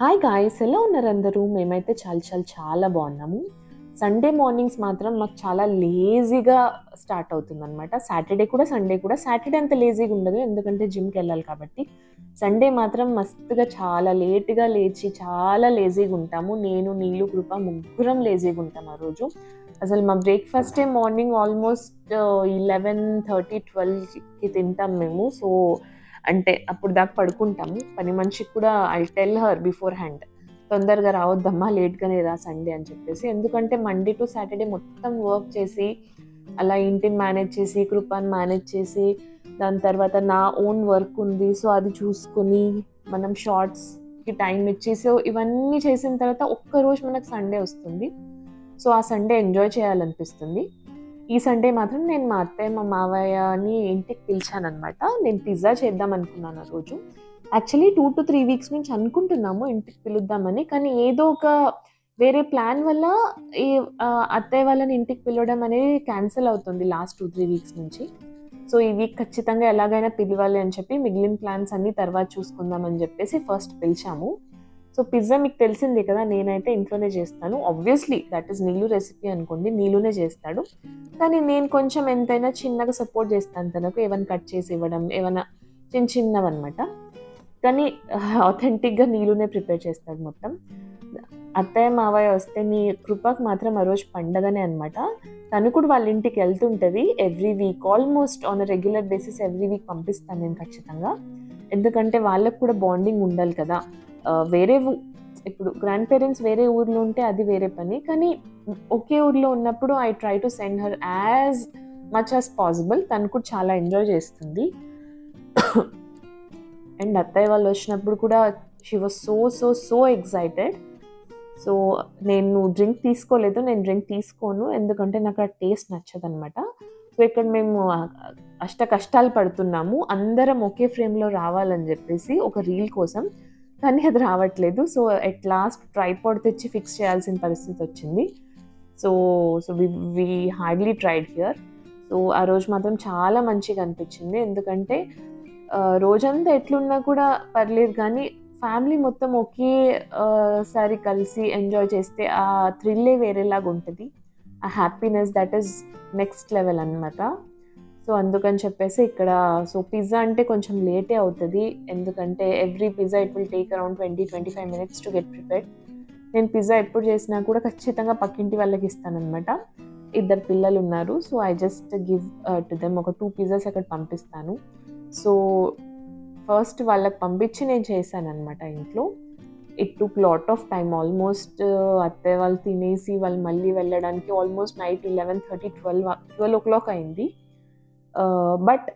Hi guys, ఎలా ఉన్నారు అందరూ? మేమైతే చాలా చాలా చాలా బాగున్నాము. సండే మార్నింగ్స్ మాత్రం మాకు చాలా లేజీగా స్టార్ట్ అవుతుందన్నమాట. సాటర్డే కూడా సండే కూడా. సాటర్డే అంత లేజీగా ఉండదు, ఎందుకంటే జిమ్కి వెళ్ళాలి కాబట్టి. సండే మాత్రం మస్తుగా చాలా లేట్గా లేచి చాలా లేజీగా ఉంటాము. నేను, నీలు, కృప ముగ్గురం లేజీగా ఉంటాం ఆ రోజు. అసలు మా బ్రేక్ఫాస్టే మార్నింగ్ ఆల్మోస్ట్ 11:30, 12కి తింటాం మేము. సో అంటే అప్పుడు దాకా పడుకుంటాము. పని మనిషికి కూడా I tell her before hand, తొందరగా రావద్దమ్మా, లేట్గానే రా సండే అని చెప్పేసి. ఎందుకంటే మండే టు సాటర్డే మొత్తం వర్క్ చేసి, అలా ఇంటిని మేనేజ్ చేసి, కృపాని మేనేజ్ చేసి, దాని తర్వాత నా ఓన్ వర్క్ ఉంది, సో అది చూసుకొని మనం షార్ట్స్కి టైం ఇచ్చి, సో ఇవన్నీ చేసిన తర్వాత ఒక్కరోజు మనకు సండే వస్తుంది. సో ఆ సండే ఎంజాయ్ చేయాలనిపిస్తుంది. ఈ సండే మాత్రం నేను మా అత్తయ్య మా మావయ్యని ఇంటికి పిలిచానమాట. నేను పిజ్జా చేద్దాం అనుకున్నాను ఆ రోజు. యాక్చువల్లీ 2 to 3 వీక్స్ నుంచి అనుకుంటున్నాము ఇంటికి పిలుద్దామని. కానీ ఏదో ఒక వేరే ప్లాన్ వల్ల ఈ అత్తయ్య వాళ్ళని ఇంటికి పిలవడం అనేది క్యాన్సిల్ అవుతుంది లాస్ట్ 2-3 వీక్స్ నుంచి. సో ఈ వీక్ ఖచ్చితంగా ఎలాగైనా పిలవాలి అని చెప్పి మిగిలిన ప్లాన్స్ అన్నీ తర్వాత చూసుకుందామని చెప్పేసి ఫస్ట్ పిలిచాము. సో పిజ్జా మీకు తెలిసిందే కదా, నేనైతే ఇంట్లోనే చేస్తాను. Obviously that is Neelu recipe అనుకోండి, నీలునే చేస్తాడు. కానీ నేను కొంచెం ఎంతైనా చిన్నగా సపోర్ట్ చేస్తాను తనకు, ఏమైనా కట్ చేసి ఇవ్వడం, ఏమైనా చిన్నవన్నమాట. కానీ ఆథెంటిక్గా నీలునే ప్రిపేర్ చేస్తాడు మొత్తం. అత్తయ్య మావయ్య వస్తే నీ కృపకు మాత్రం ఆ రోజు పండగనే అనమాట. తను కూడా వాళ్ళ ఇంటికి వెళ్తుంటుంది every week, almost on a regular basis every week పంపిస్తాను నేను ఖచ్చితంగా. ఎందుకంటే వాళ్ళకు కూడా బాండింగ్ ఉండాలి కదా. వేరే ఇప్పుడు గ్రాండ్ పేరెంట్స్ వేరే ఊర్లో ఉంటే అది వేరే పని, కానీ ఒకే ఊర్లో ఉన్నప్పుడు I try to send her as much as possible. తను కూడా చాలా ఎంజాయ్ చేస్తుంది. అండ్ అత్తయ్య వాళ్ళు వచ్చినప్పుడు కూడా she was so so so excited. So నేను డ్రింక్ తీసుకోలేదు, నేను డ్రింక్ తీసుకోను, ఎందుకంటే నాకు ఆ టేస్ట్ నచ్చదనమాట. సో ఇక్కడ మేము అష్ట కష్టాలు పడుతున్నాము అందరం ఒకే ఫ్రేమ్లో రావాలని చెప్పేసి ఒక రీల్ కోసం. కానీ అది రావట్లేదు. సో ఎట్ లాస్ట్ ట్రైపాడ్ తెచ్చి ఫిక్స్ చేయాల్సిన పరిస్థితి వచ్చింది. So so we hardly tried here. So ఆ రోజు మాత్రం చాలా మంచిగా అనిపించింది, ఎందుకంటే రోజంతా ఎట్లున్నా కూడా పర్లేదు, కానీ ఫ్యామిలీ మొత్తం ఒకేసారి కలిసి ఎంజాయ్ చేస్తే ఆ థ్రిల్లే వేరేలాగా ఉంటుంది. ఆ happiness that is next level అనమాట. సో అందుకని చెప్పేసి ఇక్కడ సో పిజ్జా అంటే కొంచెం లేటే అవుతుంది, ఎందుకంటే every pizza it will take around 20-25 minutes to get prepared. నేను పిజ్జా ఎప్పుడు చేసినా కూడా ఖచ్చితంగా పక్కింటి వాళ్ళకి ఇస్తానమాట. 2 పిల్లలు ఉన్నారు. So I just give to them ఒక 2 pizzas అక్కడ పంపిస్తాను. సో ఫస్ట్ వాళ్ళకి పంపించి నేను చేశాను అనమాట ఇంట్లో. It took lot of time. Almost అత్తయ్య వాళ్ళు తినేసి వాళ్ళు మళ్ళీ వెళ్ళడానికి ఆల్మోస్ట్ నైట్ 11:30, 12 o'clock అయింది. But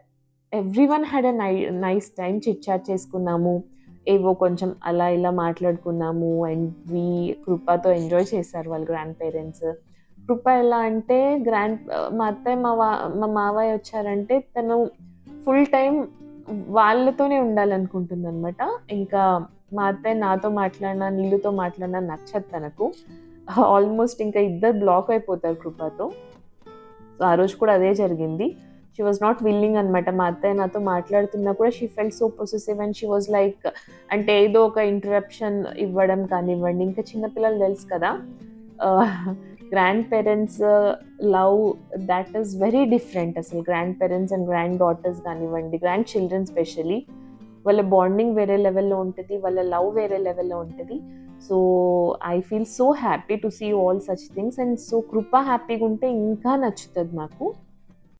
every one had a nice time. Chit chat చేసుకున్నాము, ఏవో కొంచెం అలా ఇలా మాట్లాడుకున్నాము. అండ్ కృపతో ఎంజాయ్ చేశారు వాళ్ళ గ్రాండ్ పేరెంట్స్. కృప ఎలా అంటే మా అత్తయ్య మా మావయ్య వచ్చారంటే తను ఫుల్ టైం వాళ్ళతోనే ఉండాలనుకుంటుంది అనమాట. ఇంకా మా అత్తయ్య నాతో మాట్లాడినా నీళ్ళతో మాట్లాడినా నచ్చదు తనకు. ఆల్మోస్ట్ ఇంకా ఇద్దరు బ్లాక్ అయిపోతారు కృపతో. సో ఆ రోజు కూడా అదే జరిగింది. షీ వాజ్ నాట్ విల్లింగ్ అనమాట. మా అత్తయ్య నాతో మాట్లాడుతున్నా కూడా she felt so possessive and she was like, అంటే ఏదో ఒక ఇంటరప్షన్ ఇవ్వడం కానివ్వండి. ఇంకా చిన్నపిల్లలు తెలుసు కదా, grandparents love that is very different. అసలు grandparents and granddaughters కానివ్వండి, గ్రాండ్ చిల్డ్రన్ స్పెషలీ, వాళ్ళ బాండింగ్ వేరే లెవెల్లో ఉంటుంది, వాళ్ళ లవ్ వేరే లెవెల్లో ఉంటుంది. So I feel so happy to see all such things. And so Krupa హ్యాపీగా ఉంటే ఇంకా నచ్చుతుంది నాకు.